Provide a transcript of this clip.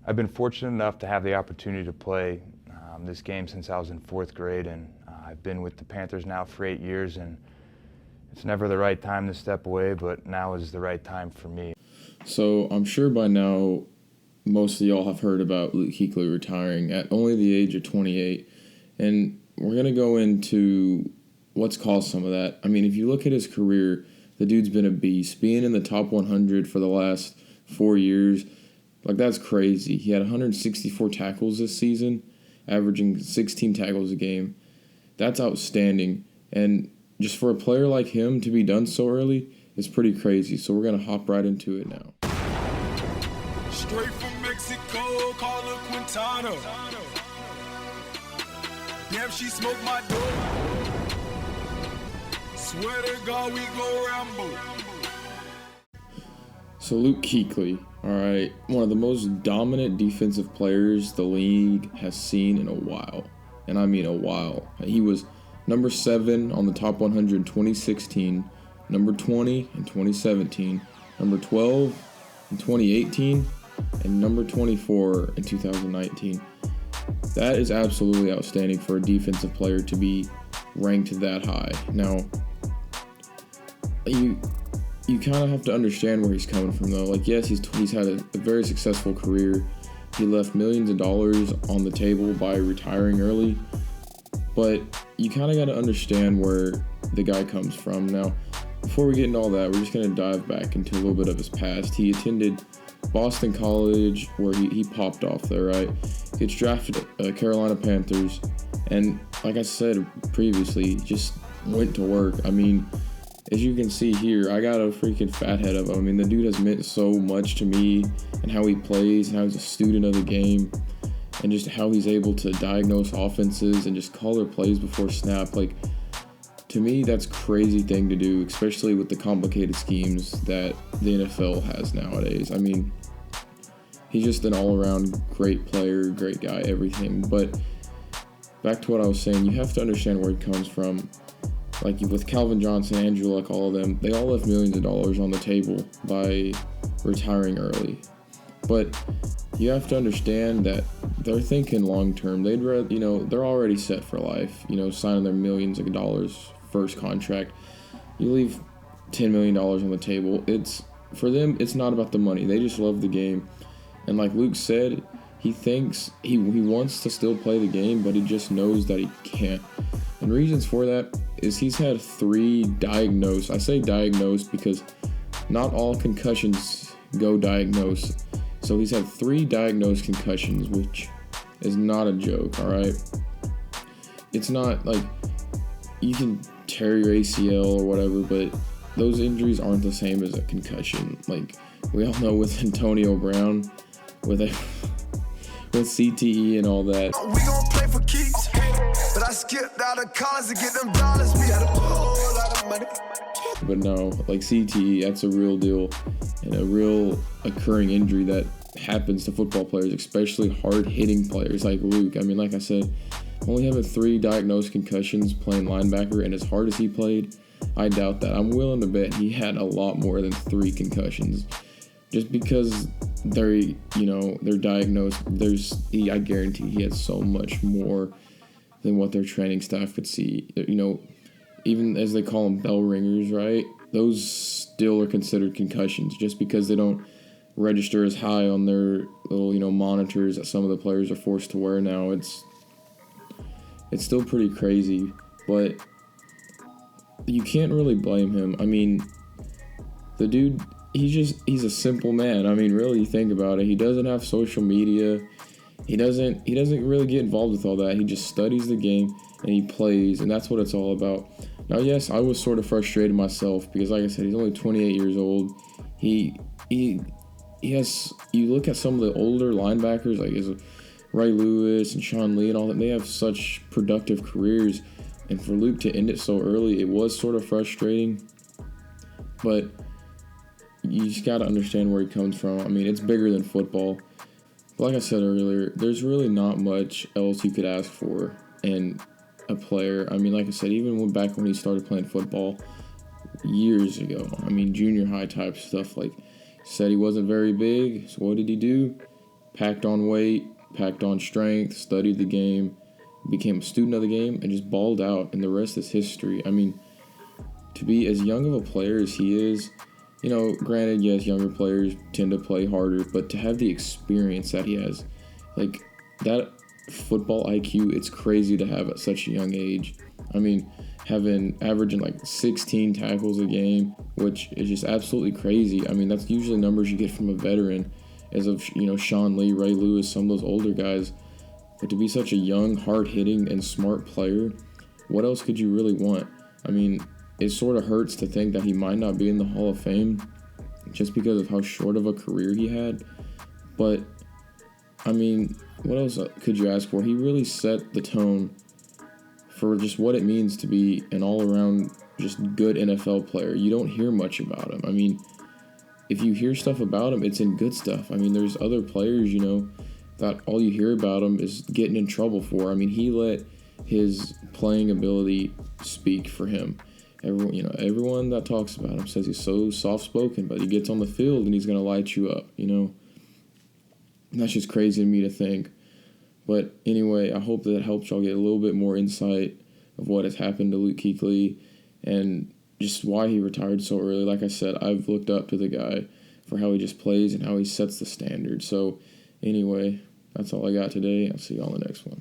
I've been fortunate enough to have the opportunity to play this game since I was in 4th grade, and I've been with the Panthers now for 8 years, and it's never the right time to step away, but now is the right time for me. So I'm sure by now most of y'all have heard about Luke Kuechly retiring at only the age of 28, and we're going to go into what's caused some of that. I mean, if you look at his career, the dude's been a beast. Being in the top 100 for the last 4 years, like, that's crazy. He had 164 tackles this season, averaging 16 tackles a game. That's outstanding. And just for a player like him to be done so early is pretty crazy. So we're going to hop right into it now. Straight from Mexico, call her Quintana. Damn, she smoked my dope. Swear to God, we go Rambo. So Luke Kuechly, all right, one of the most dominant defensive players the league has seen in a while. And I mean a while. He was number 7 on the top 100 in 2016, number 20 in 2017, number 12 in 2018, and number 24 in 2019. That is absolutely outstanding for a defensive player to be ranked that high. Now, you kind of have to understand where he's coming from, though. Like, yes, he's had a very successful career. He left millions of dollars on the table by retiring early. But you kind of got to understand where the guy comes from. Now, before we get into all that, we're just going to dive back into a little bit of his past. He attended Boston College, where he popped off there, right? Gets drafted at Carolina Panthers. And like I said previously, just went to work. I mean, as you can see here, I got a freaking fat head of him. I mean, the dude has meant so much to me and how he plays and how he's a student of the game and just how he's able to diagnose offenses and just call their plays before snap. Like, to me, that's a crazy thing to do, especially with the complicated schemes that the NFL has nowadays. I mean, he's just an all-around great player, great guy, everything. But back to what I was saying, you have to understand where he comes from. Like, with Calvin Johnson, Andrew Luck, all of them, they all left millions of dollars on the table by retiring early. But you have to understand that they're thinking long term. They'd rather, they're already set for life, signing their millions of dollars first contract. You leave $10 million on the table. For them, it's not about the money. They just love the game. And like Luke said, he thinks he wants to still play the game, but he just knows that he can't. And reasons for that is he's had 3 diagnosed. I say diagnosed because not all concussions go diagnosed. So he's had 3 diagnosed concussions, which is not a joke, all right? It's not like you can tear your ACL or whatever, but those injuries aren't the same as a concussion. Like, we all know with Antonio Brown, with CTE and all that. We gon' play for keeps, but I skipped out of college to get them dollars. We had a whole lot of money. But no, like CTE, that's a real deal and a real occurring injury that happens to football players, especially hard-hitting players like Luke. I mean, like I said, only having 3 diagnosed concussions playing linebacker, and as hard as he played, I doubt that. I'm willing to bet he had a lot more than 3 concussions. Just because they're diagnosed, I guarantee he had so much more than what their training staff could see. Even as they call them bell ringers, right? Those still are considered concussions just because they don't register as high on their little, monitors that some of the players are forced to wear now. It's still pretty crazy, but you can't really blame him. I mean, the dude, he's a simple man. I mean, really, you think about it. He doesn't have social media. He doesn't really get involved with all that. He just studies the game and he plays, and that's what it's all about. Now, yes, I was sort of frustrated myself because, like I said, he's only 28 years old. He has. You look at some of the older linebackers, like Ray Lewis and Sean Lee and all that. They have such productive careers, and for Luke to end it so early, it was sort of frustrating. But you just got to understand where he comes from. I mean, it's bigger than football. But like I said earlier, there's really not much else you could ask for in a player. I mean, like I said, even back when he started playing football years ago, I mean, junior high type stuff, like, said he wasn't very big, so what did he do? packed on weight, packed on strength, studied the game, became a student of the game, and just balled out, and the rest is history. I mean, to be as young of a player as he is, granted, yes, younger players tend to play harder, but to have the experience that he has, like, that football IQ, it's crazy to have at such a young age. I mean, averaging like 16 tackles a game, which is just absolutely crazy. I mean, that's usually numbers you get from a veteran, as of, Sean Lee, Ray Lewis, some of those older guys. But to be such a young, hard-hitting, and smart player, what else could you really want? I mean, it sort of hurts to think that he might not be in the Hall of Fame just because of how short of a career he had. But, I mean, what else could you ask for? He really set the tone for just what it means to be an all-around just good NFL player. You don't hear much about him. I mean, if you hear stuff about him, it's in good stuff. I mean, there's other players, that all you hear about him is getting in trouble for. I mean, he let his playing ability speak for him. Everyone that talks about him says he's so soft-spoken, but he gets on the field and he's going to light you up, And that's just crazy to me to think. But anyway, I hope that helps y'all get a little bit more insight of what has happened to Luke Kuechly and just why he retired so early. Like I said, I've looked up to the guy for how he just plays and how he sets the standard. So anyway, that's all I got today. I'll see y'all in the next one.